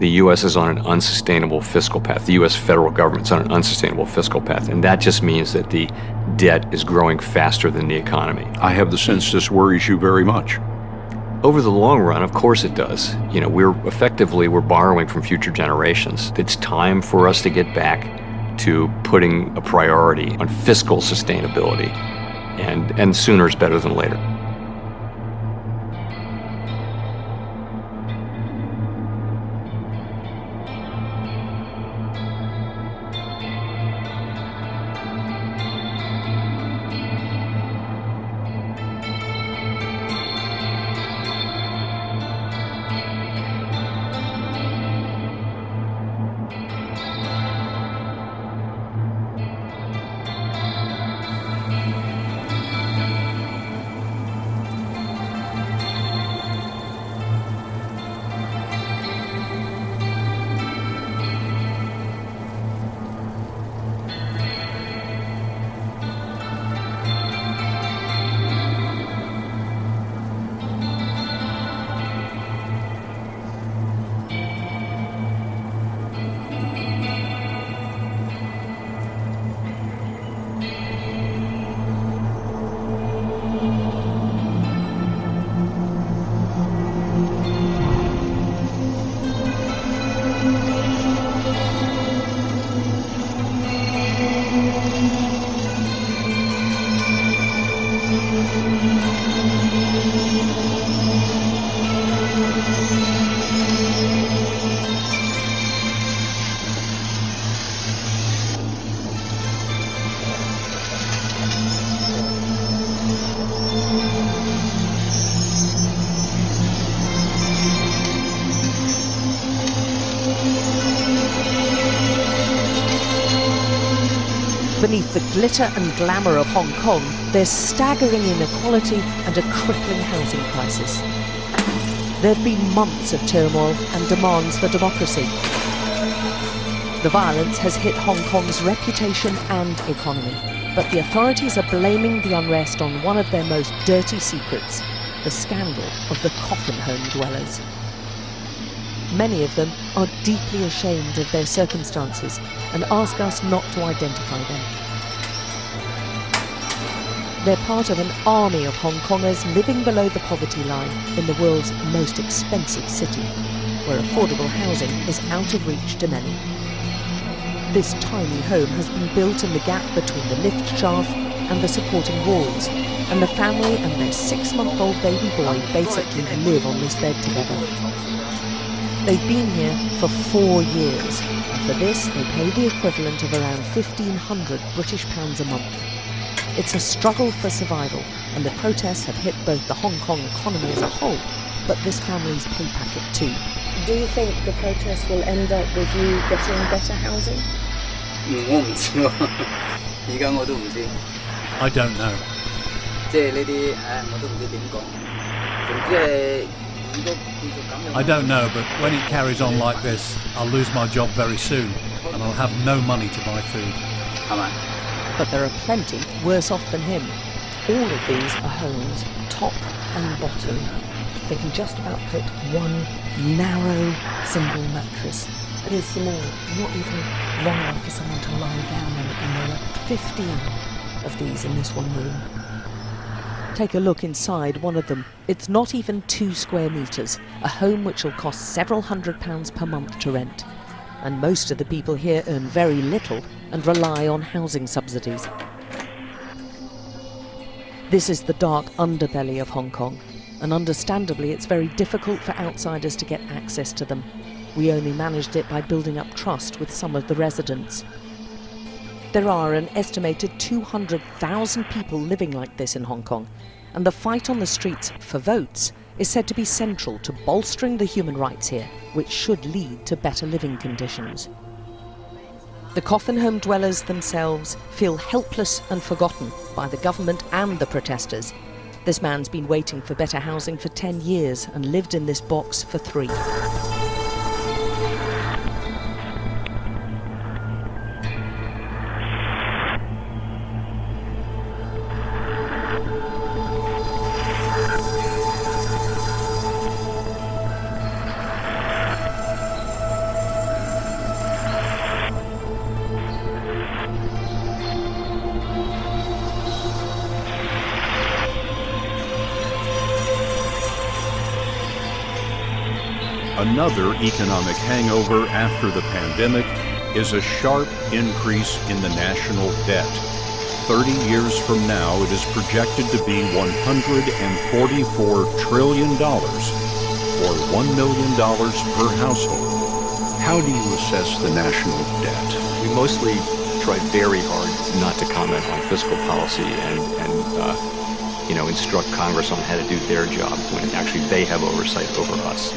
The U.S. is on an unsustainable fiscal path. The U.S. federal government's on an unsustainable fiscal path, and that just means that the debt is growing faster than the economy. I have the sense this worries you very much. Over the long run, of course it does. You know, we're borrowing from future generations. It's time for us to get back to putting a priority on fiscal sustainability, and sooner is better than later. Beneath the glitter and glamour of Hong Kong, there's staggering inequality and a crippling housing crisis. There have been months of turmoil and demands for democracy. The violence has hit Hong Kong's reputation and economy, but the authorities are blaming the unrest on one of their most dirty secrets, the scandal of the coffin home dwellers. Many of them are deeply ashamed of their circumstances and ask us not to identify them. They're part of an army of Hong Kongers living below the poverty line in the world's most expensive city, where affordable housing is out of reach to many. This tiny home has been built in the gap between the lift shaft and the supporting walls, and the family and their 6-month-old baby boy basically live on this bed together. They've been here for 4 years, and for this they pay the equivalent of around £1,500 British a month. It's a struggle for survival, and the protests have hit both the Hong Kong economy as a whole, but this family's pay packet too. Do you think the protests will end up with you getting better housing? I don't know. I don't know, but when it carries on like this, I'll lose my job very soon, and I'll have no money to buy food. But there are plenty worse off than him. All of these are homes, top and bottom. They can just about fit one narrow single mattress. It is small, not even long enough for someone to lie down in, and there are 15 of these in this one room. Take a look inside one of them. It's not even 2 square metres, a home which will cost several £100s per month to rent. And most of the people here earn very little and rely on housing subsidies. This is the dark underbelly of Hong Kong, and understandably it's very difficult for outsiders to get access to them. We only managed it by building up trust with some of the residents. There are an estimated 200,000 people living like this in Hong Kong, and the fight on the streets for votes is said to be central to bolstering the human rights here, which should lead to better living conditions. The coffin home dwellers themselves feel helpless and forgotten by the government and the protesters. This man's been waiting for better housing for 10 years and lived in this box for 3. Another economic hangover after the pandemic is a sharp increase in the national debt. 30 years from now, it is projected to be $144 trillion, or $1 million per household. How do you assess the national debt? We mostly try very hard not to comment on fiscal policy and instruct Congress on how to do their job when actually they have oversight over us.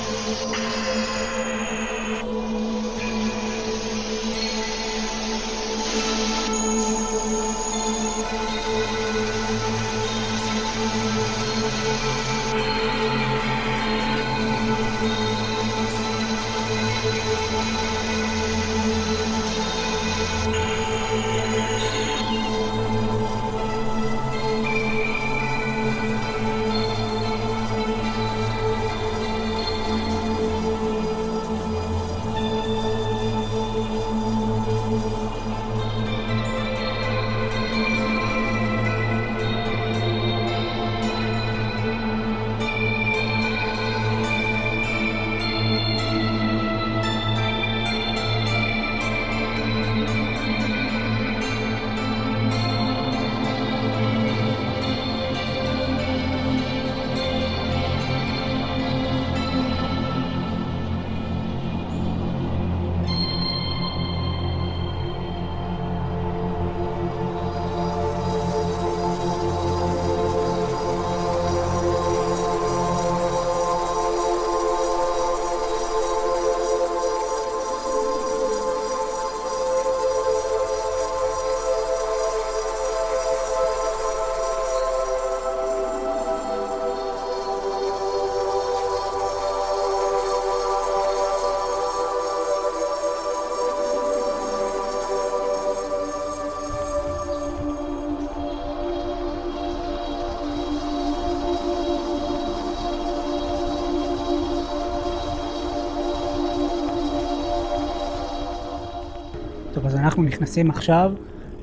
טוב, אז אנחנו נכנסים עכשיו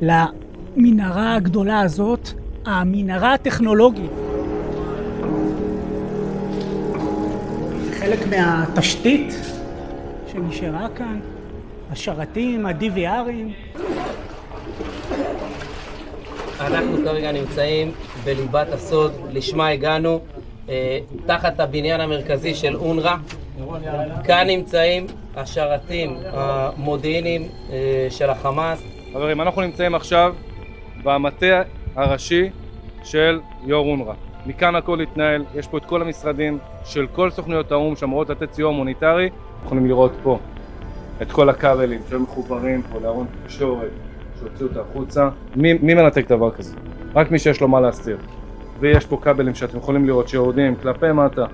למנהרה הגדולה הזאת, המנהרה הטכנולוגית. חלק מהתשתית שנשארה כאן, השרתים, ה-DVRים. אנחנו כרגע נמצאים בליבת הסוד, לשמה הגענו, תחת הבניין המרכזי של אונר"א. כאן נמצאים השרתים המודיעיניים של החמאס. חברים, אנחנו נמצאים עכשיו במטה הראשי של יו"ר אונר"א. מכאן הכל יתנהל, יש פה את כל המשרדים של כל סוכנויות האו"ם שאמורות לתת סיוע הומניטרי. יכולים לראות פה את כל הכבלים שהם מחוברים פה לארון תקשורת שהוציאו אותה החוצה. מי מנתק דבר כזה? רק מי שיש לו מה להסתיר. ויש פה כבלים שאתם יכולים לראות שיורדים כלפי מטה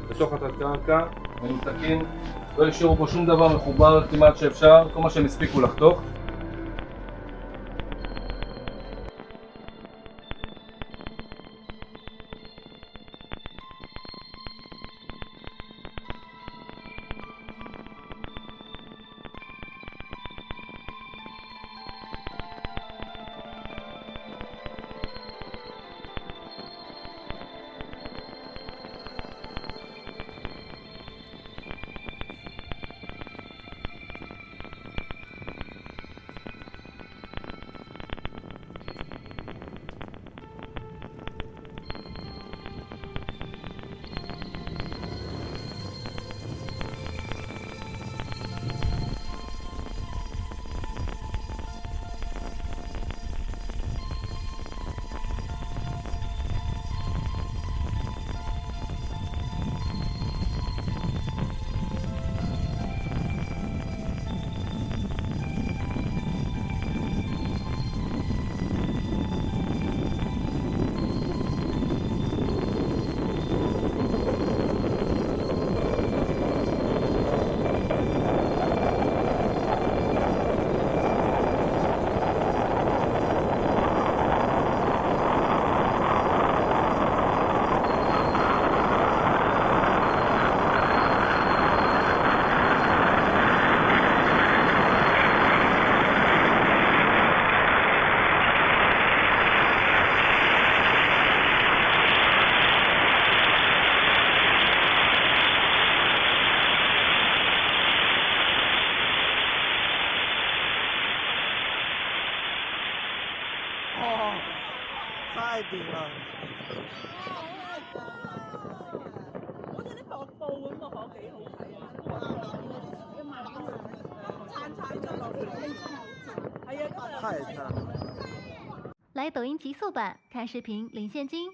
בתוך התת-קרקע, מנותקים, לא השאירו פה שום דבר מחובר כמעט שאפשר, כל מה שהם הספיקו לחתוך. 太顶了。嗰陣啲瀑布咁個河幾好睇啊！撐踩咗落去，真係好正。係啊，太漂亮了。来抖音极速版看视频领现金。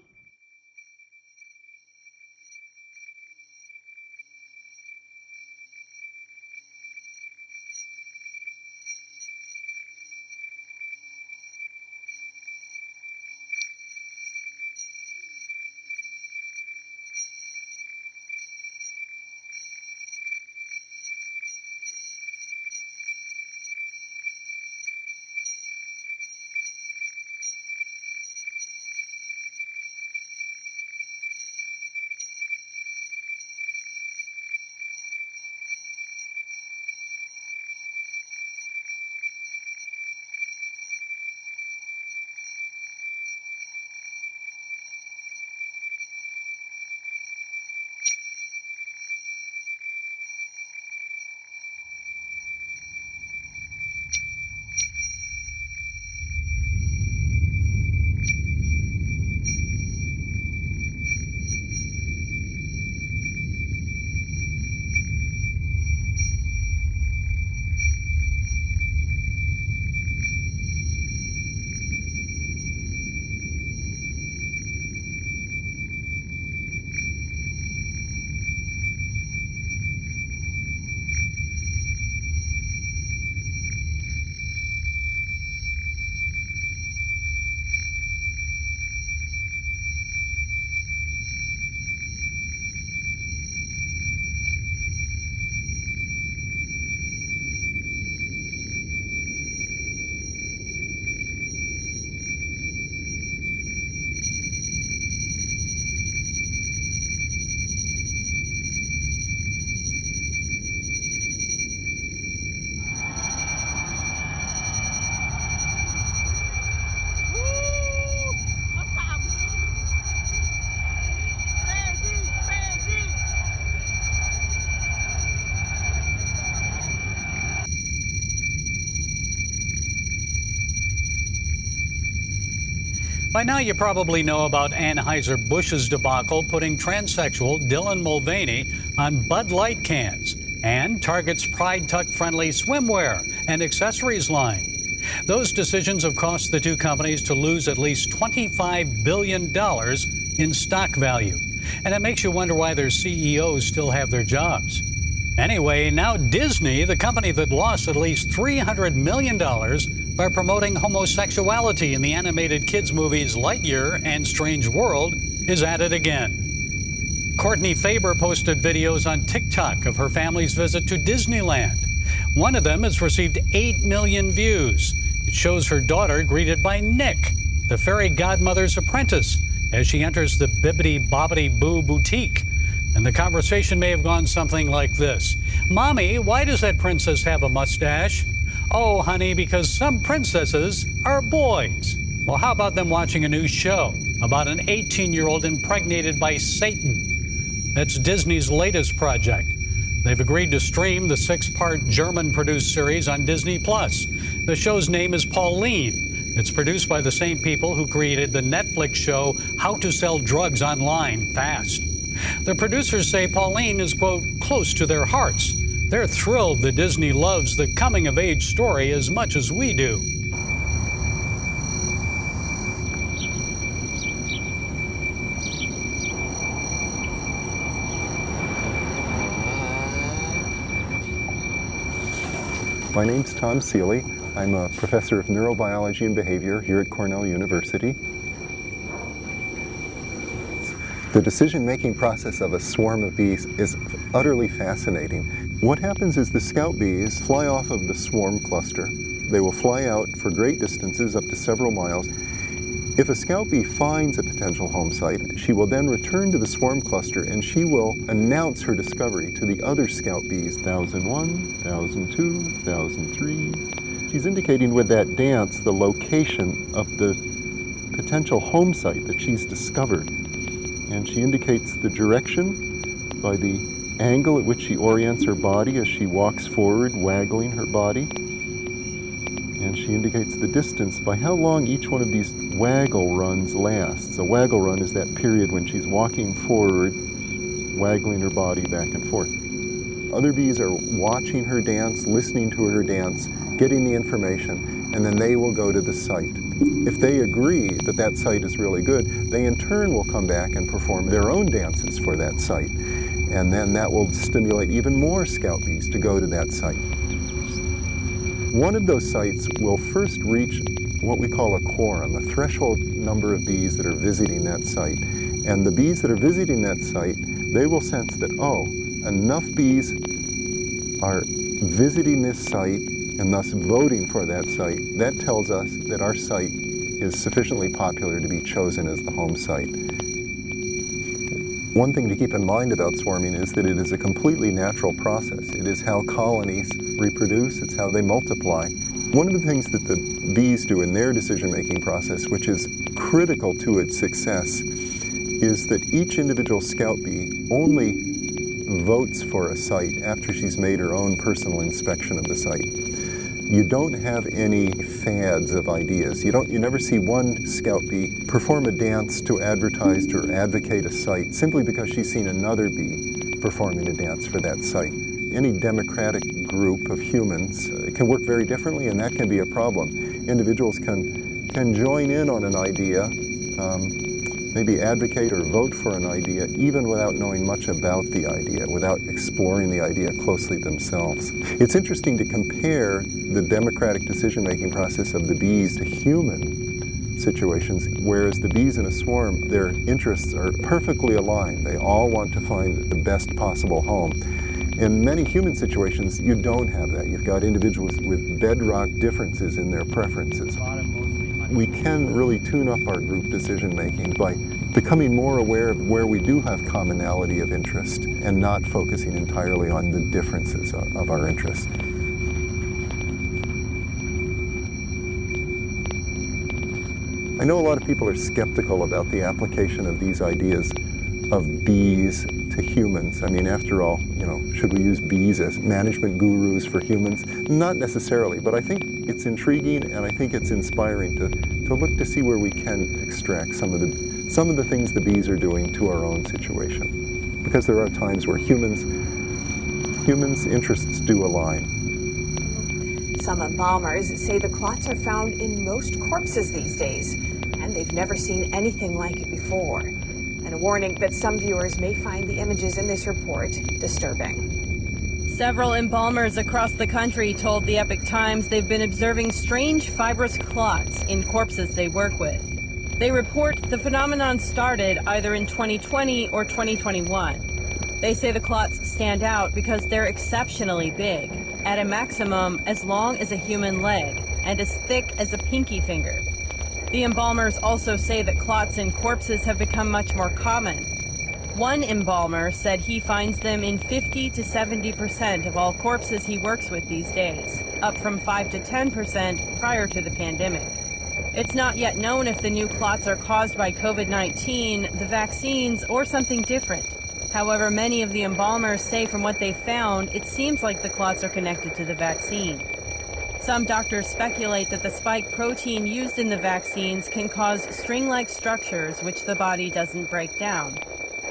By now, you probably know about Anheuser-Busch's debacle putting transsexual Dylan Mulvaney on Bud Light cans and Target's Pride Tuck-friendly swimwear and accessories line. Those decisions have cost the two companies to lose at least $25 billion in stock value. And it makes you wonder why their CEOs still have their jobs. Anyway, now Disney, the company that lost at least $300 million by promoting homosexuality in the animated kids' movies Lightyear and Strange World, is at it again. Courtney Faber posted videos on TikTok of her family's visit to Disneyland. One of them has received 8 million views. It shows her daughter greeted by Nick, the fairy godmother's apprentice, as she enters the Bibbidi Bobbidi Boo boutique. And the conversation may have gone something like this. Mommy, why does that princess have a mustache? Oh, honey, because some princesses are boys. Well, how about them watching a new show about an 18-year-old impregnated by Satan? That's Disney's latest project. They've agreed to stream the 6-part German-produced series on Disney+. The show's name is Pauline. It's produced by the same people who created the Netflix show How to Sell Drugs Online Fast. The producers say Pauline is, quote, close to their hearts. They're thrilled that Disney loves the coming-of-age story as much as we do. My name's Tom Seeley. I'm a professor of neurobiology and behavior here at Cornell University. The decision-making process of a swarm of bees is utterly fascinating. What happens is the scout bees fly off of the swarm cluster. They will fly out for great distances, up to several miles. If a scout bee finds a potential home site, she will then return to the swarm cluster and she will announce her discovery to the other scout bees, 1001, 1002, 1003. She's indicating with that dance the location of the potential home site that she's discovered. And she indicates the direction by the angle at which she orients her body as she walks forward, waggling her body. And she indicates the distance by how long each one of these waggle runs lasts. A waggle run is that period when she's walking forward, waggling her body back and forth. Other bees are watching her dance, listening to her dance, getting the information, and then they will go to the site. If they agree that that site is really good, they in turn will come back and perform their own dances for that site. And then that will stimulate even more scout bees to go to that site. One of those sites will first reach what we call a quorum, a threshold number of bees that are visiting that site. And the bees that are visiting that site, they will sense that, oh, enough bees are visiting this site and thus voting for that site. That tells us that our site is sufficiently popular to be chosen as the home site. One thing to keep in mind about swarming is that it is a completely natural process. It is how colonies reproduce, it's how they multiply. One of the things that the bees do in their decision-making process, which is critical to its success, is that each individual scout bee only votes for a site after she's made her own personal inspection of the site. You don't have any fads of ideas. You never see one scout bee perform a dance to advertise or advocate a site simply because she's seen another bee performing a dance for that site. Any democratic group of humans can work very differently, and that can be a problem. Individuals can join in on an idea, maybe advocate or vote for an idea even without knowing much about the idea, without exploring the idea closely themselves. It's interesting to compare the democratic decision-making process of the bees to human situations, whereas the bees in a swarm, their interests are perfectly aligned. They all want to find the best possible home. In many human situations, you don't have that. You've got individuals with bedrock differences in their preferences. We can really tune up our group decision-making by becoming more aware of where we do have commonality of interest and not focusing entirely on the differences of our interest. I know a lot of people are skeptical about the application of these ideas of bees to humans. I mean, after all, should we use bees as management gurus for humans? Not necessarily, but I think it's intriguing and I think it's inspiring to look to see where we can extract some of the things the bees are doing to our own situation. Because there are times where humans' interests do align. Some embalmers say the clots are found in most corpses these days, and they've never seen anything like it before. And a warning that some viewers may find the images in this report disturbing. Several embalmers across the country told the Epoch Times they've been observing strange fibrous clots in corpses they work with. They report the phenomenon started either in 2020 or 2021. They say the clots stand out because they're exceptionally big, at a maximum as long as a human leg and as thick as a pinky finger. The embalmers also say that clots in corpses have become much more common. One embalmer said he finds them in 50 to 70% of all corpses he works with these days, up from 5 to 10% prior to the pandemic. It's not yet known if the new clots are caused by COVID-19, the vaccines, or something different. However, many of the embalmers say from what they found, it seems like the clots are connected to the vaccine. Some doctors speculate that the spike protein used in the vaccines can cause string-like structures which the body doesn't break down.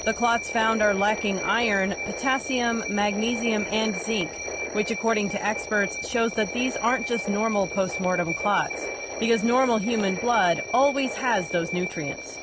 The clots found are lacking iron, potassium, magnesium, and zinc, which according to experts shows that these aren't just normal post-mortem clots, because normal human blood always has those nutrients.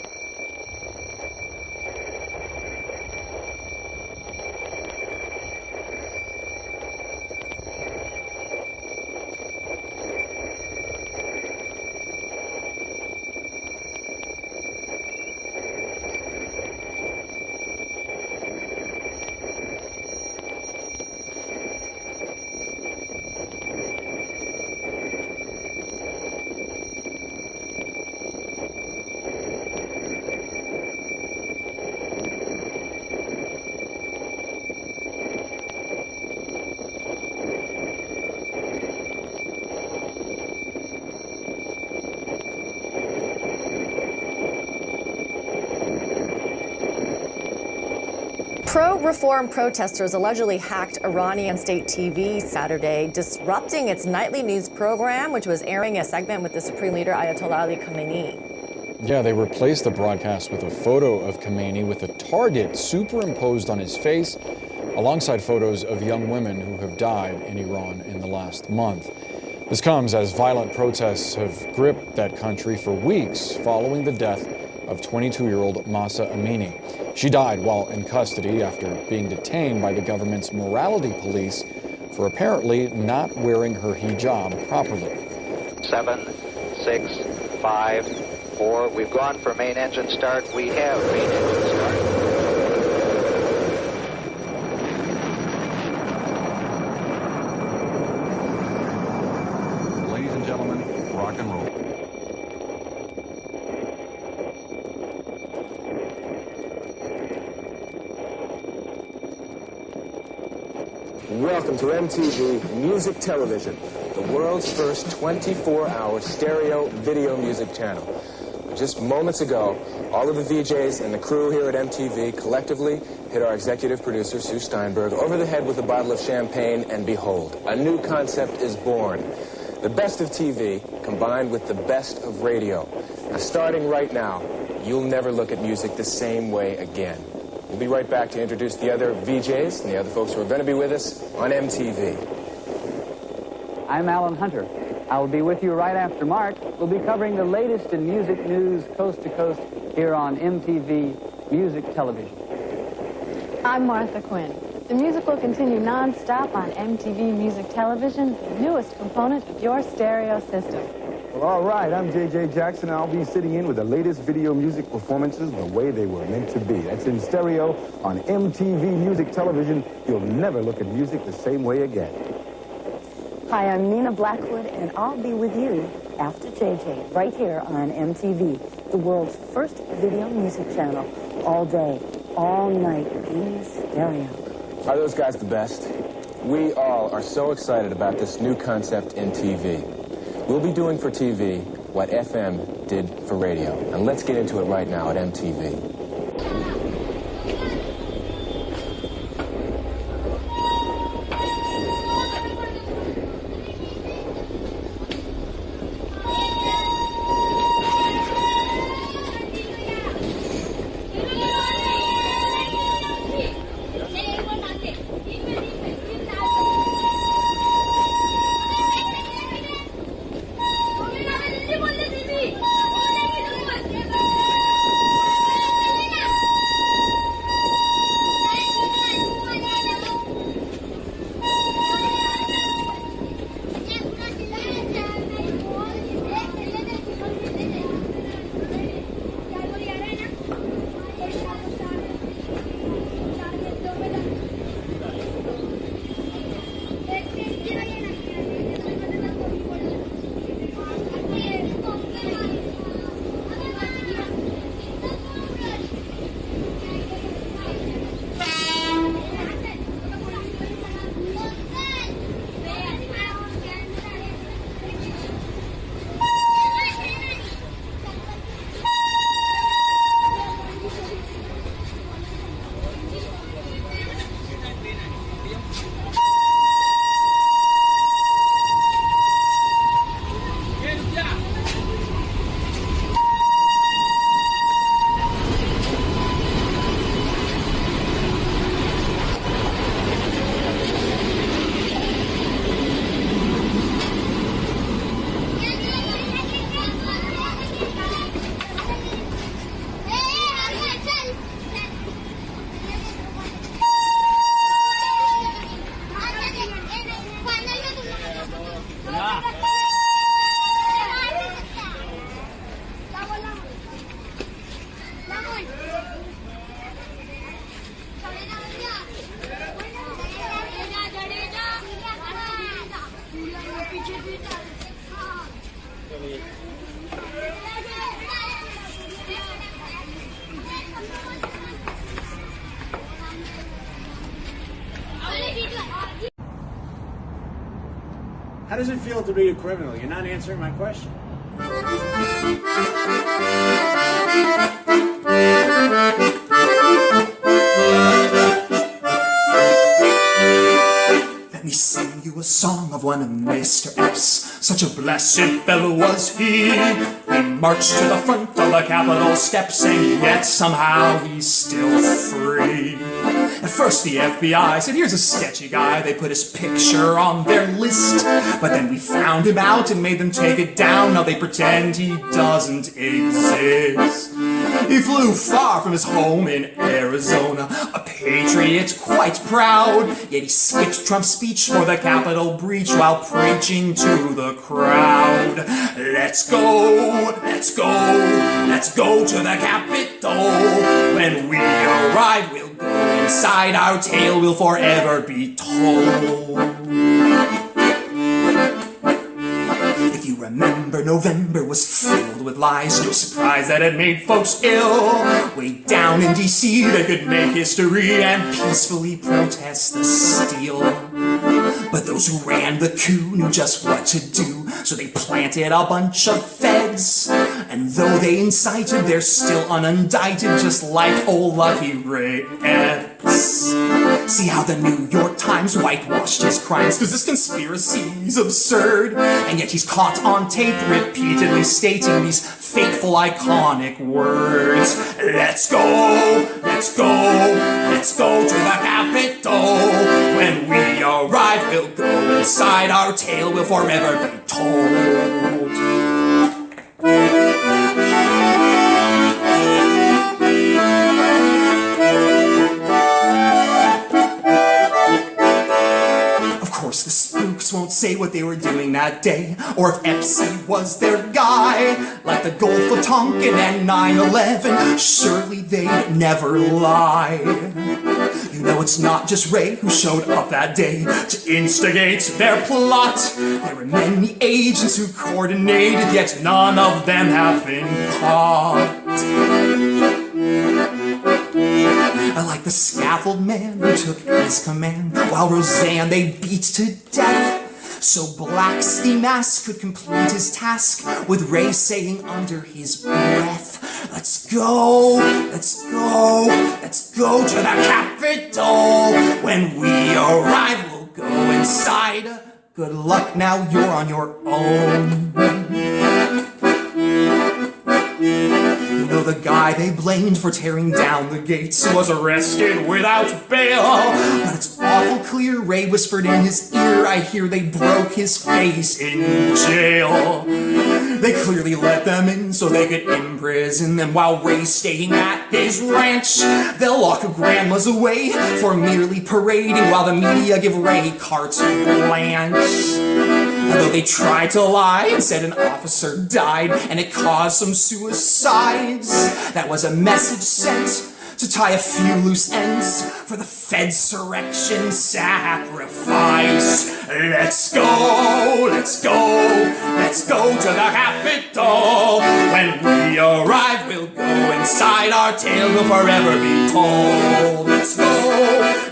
Pro-reform protesters allegedly hacked Iranian state TV Saturday, disrupting its nightly news program, which was airing a segment with the Supreme Leader Ayatollah Ali Khamenei. Yeah, they replaced the broadcast with a photo of Khamenei with a target superimposed on his face, alongside photos of young women who have died in Iran in the last month. This comes as violent protests have gripped that country for weeks following the death of 22-year-old Mahsa Amini. She died while in custody after being detained by the government's morality police for apparently not wearing her hijab properly. 7, 6, 5, 4. We've gone for main engine start. We have main engine start. Ladies and gentlemen, rock and roll. Welcome to MTV Music Television, the world's first 24-hour stereo video music channel. Just moments ago, all of the VJs and the crew here at MTV collectively hit our executive producer, Sue Steinberg, over the head with a bottle of champagne, and behold, a new concept is born. The best of TV combined with the best of radio. Now, starting right now, you'll never look at music the same way again. We'll be right back to introduce the other VJs and the other folks who are going to be with us on MTV. I'm Alan Hunter. I will be with you right after Mark. We'll be covering the latest in music news coast to coast here on MTV Music Television. I'm Martha Quinn. The music will continue non-stop on MTV Music Television, the newest component of your stereo system. Well, all right, I'm J.J. Jackson. I'll be sitting in with the latest video music performances the way they were meant to be. That's in stereo on MTV Music Television. You'll never look at music the same way again. Hi, I'm Nina Blackwood, and I'll be with you after JJ, right here on MTV, the world's first video music channel, all day, all night, in stereo. Are those guys the best? We all are so excited about this new concept in TV. We'll be doing for TV what FM did for radio. And let's get into it right now at MTV. How does it feel to be a criminal? You're not answering my question. song of one Mr. Epps. Such a blessed fellow was he. He marched to the front of the Capitol steps, and yet somehow he's still free. At first the FBI said, here's a sketchy guy. They put his picture on their list. But then we found him out and made them take it down. Now they pretend he doesn't exist. He flew far from his home in Arizona, a patriot quite proud. Yet he skipped Trump's speech for the Capitol breach while preaching to the crowd. Let's go, let's go, let's go to the Capitol. When we arrive, we'll go inside, our tale will forever be told. If you remember, November was filled with lies. No surprise that it made folks ill. Way down in D.C. they could make history and peacefully protest the steal. But those who ran the coup knew just what to do, so they planted a bunch of feds. And though they incited, they're still unindicted, just like old Lucky Ray Epps. See how the New York Times whitewashed his crimes, cause this conspiracy's absurd. And yet he's caught on tape repeatedly stating these fateful, iconic words. Let's go, let's go, let's go to the Capitol. When we arrive, we'll go inside, our tale will forever be told. Of course, the spooks won't say what they were doing that day, or if Epstein was their guy. Like the Gulf of Tonkin and 9/11, surely they'd never lie. You know it's not just Ray who showed up that day to instigate their plot. There were many agents who coordinated, yet none of them have been caught. I like the scaffold man who took his command, while Roseanne they beat to death. So Black Ski Mask could complete his task, with Ray saying under his breath, let's go, let's go, let's go to the Capitol. When we arrive, we'll go inside. Good luck, now you're on your own. You know the guy they blamed for tearing down the gates was arrested without bail. But it's awful clear, Ray whispered in his ear, I hear they broke his face in jail. They clearly let them in so they could imprison them while Ray's staying at his ranch. They'll lock grandmas away for merely parading while the media give Ray carte blanche. Although they tried to lie and said an officer died and it caused some suicides, that was a message sent to tie a few loose ends for the Fedsurrection sacrifice. Let's go, let's go, let's go to the Capitol. When we arrive, we'll go inside, our tale will forever be told. Let's go,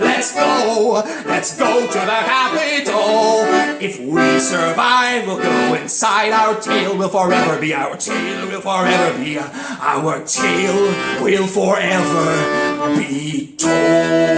let's go, let's go to the Capitol. If we survive, we'll go inside, our tale will forever be, our tale will forever be, our tale will forever be told.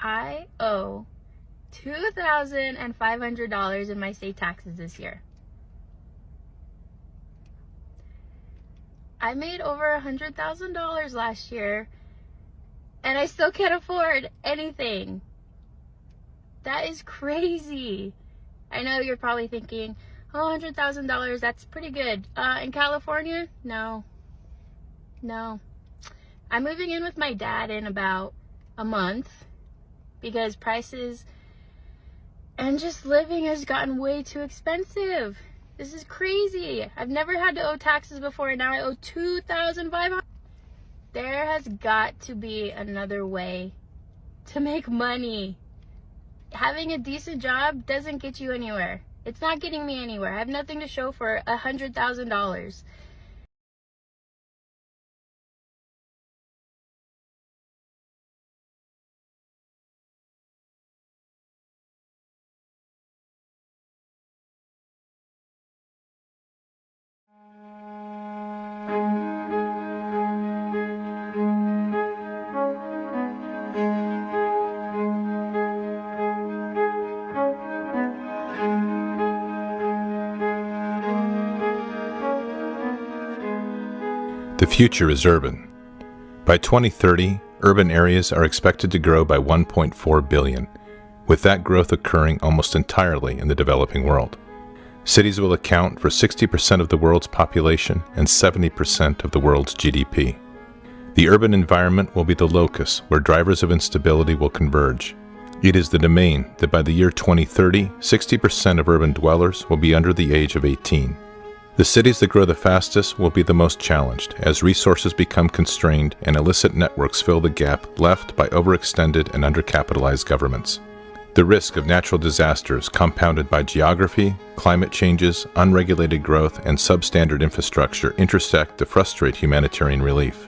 I owe $2,500 in my state taxes this year. I made over $100,000 last year, and I still can't afford anything. That is crazy. I know you're probably thinking, oh, $100,000, that's pretty good. In California? No. I'm moving in with my dad in about a month because prices and just living has gotten way too expensive. This is crazy. I've never had to owe taxes before, and now I owe $2,500. There has got to be another way to make money. Having a decent job doesn't get you anywhere. It's not getting me anywhere. I have nothing to show for $100,000. The future is urban. By 2030, urban areas are expected to grow by 1.4 billion, with that growth occurring almost entirely in the developing world. Cities will account for 60% of the world's population and 70% of the world's GDP. The urban environment will be the locus where drivers of instability will converge. It is the domain that by the year 2030, 60% of urban dwellers will be under the age of 18. The cities that grow the fastest will be the most challenged as resources become constrained and illicit networks fill the gap left by overextended and undercapitalized governments. The risk of natural disasters compounded by geography, climate changes, unregulated growth, and substandard infrastructure intersect to frustrate humanitarian relief.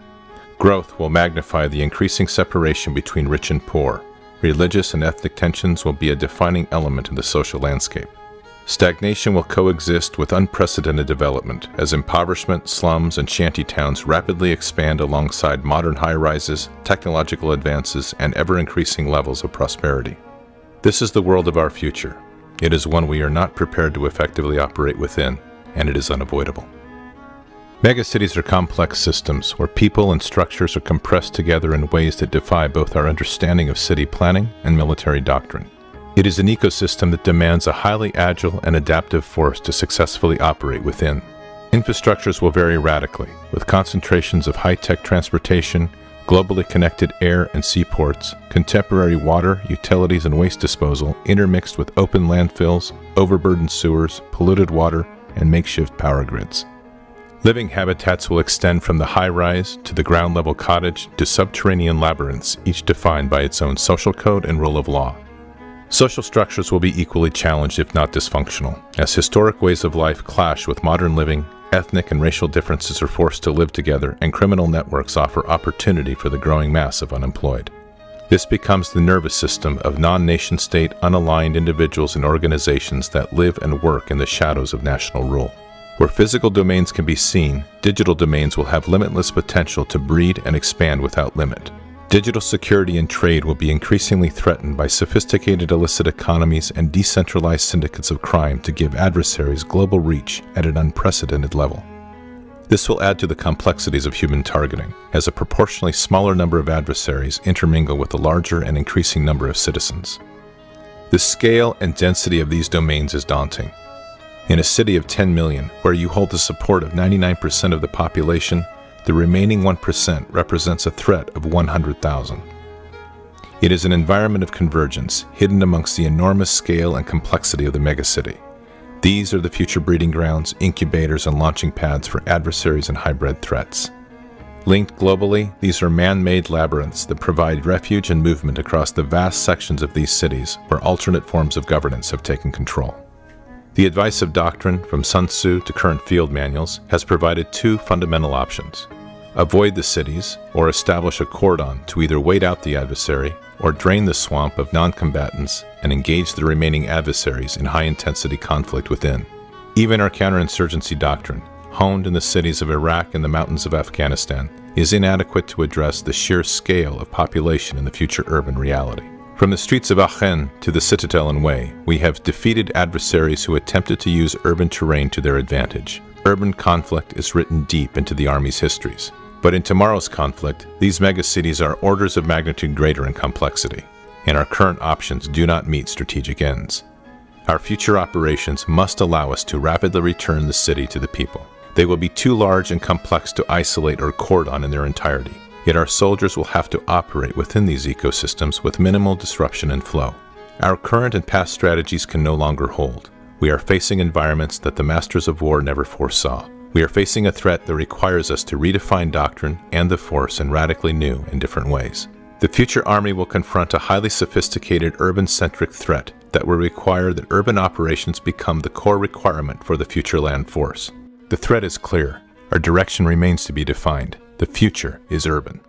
Growth will magnify the increasing separation between rich and poor. Religious and ethnic tensions will be a defining element in the social landscape. Stagnation will coexist with unprecedented development as impoverishment, slums, and shantytowns rapidly expand alongside modern high-rises, technological advances, and ever-increasing levels of prosperity. This is the world of our future. It is one we are not prepared to effectively operate within, and it is unavoidable. Megacities are complex systems where people and structures are compressed together in ways that defy both our understanding of city planning and military doctrine. It is an ecosystem that demands a highly agile and adaptive force to successfully operate within. Infrastructures will vary radically, with concentrations of high-tech transportation, globally connected air and seaports, contemporary water, utilities, and waste disposal intermixed with open landfills, overburdened sewers, polluted water, and makeshift power grids. Living habitats will extend from the high-rise to the ground-level cottage to subterranean labyrinths, each defined by its own social code and rule of law. Social structures will be equally challenged if not dysfunctional, as historic ways of life clash with modern living, ethnic and racial differences are forced to live together, and criminal networks offer opportunity for the growing mass of unemployed. This becomes the nervous system of non-nation-state, unaligned individuals and organizations that live and work in the shadows of national rule. Where physical domains can be seen, digital domains will have limitless potential to breed and expand without limit. Digital security and trade will be increasingly threatened by sophisticated illicit economies and decentralized syndicates of crime to give adversaries global reach at an unprecedented level. This will add to the complexities of human targeting, as a proportionally smaller number of adversaries intermingle with a larger and increasing number of citizens. The scale and density of these domains is daunting. In a city of 10 million, where you hold the support of 99% of the population, the remaining 1% represents a threat of 100,000. It is an environment of convergence, hidden amongst the enormous scale and complexity of the megacity. These are the future breeding grounds, incubators, and launching pads for adversaries and hybrid threats. Linked globally, these are man-made labyrinths that provide refuge and movement across the vast sections of these cities where alternate forms of governance have taken control. The advice of doctrine, from Sun Tzu to current field manuals, has provided two fundamental options. Avoid the cities, or establish a cordon to either wait out the adversary or drain the swamp of non-combatants and engage the remaining adversaries in high-intensity conflict within. Even our counterinsurgency doctrine, honed in the cities of Iraq and the mountains of Afghanistan, is inadequate to address the sheer scale of population in the future urban reality. From the streets of Aachen to the Citadel and Way, we have defeated adversaries who attempted to use urban terrain to their advantage. Urban conflict is written deep into the Army's histories. But in tomorrow's conflict, these megacities are orders of magnitude greater in complexity, and our current options do not meet strategic ends. Our future operations must allow us to rapidly return the city to the people. They will be too large and complex to isolate or cordon in their entirety, yet our soldiers will have to operate within these ecosystems with minimal disruption and flow. Our current and past strategies can no longer hold. We are facing environments that the masters of war never foresaw. We are facing a threat that requires us to redefine doctrine and the force in radically new and different ways. The future Army will confront a highly sophisticated urban-centric threat that will require that urban operations become the core requirement for the future land force. The threat is clear. Our direction remains to be defined. The future is urban.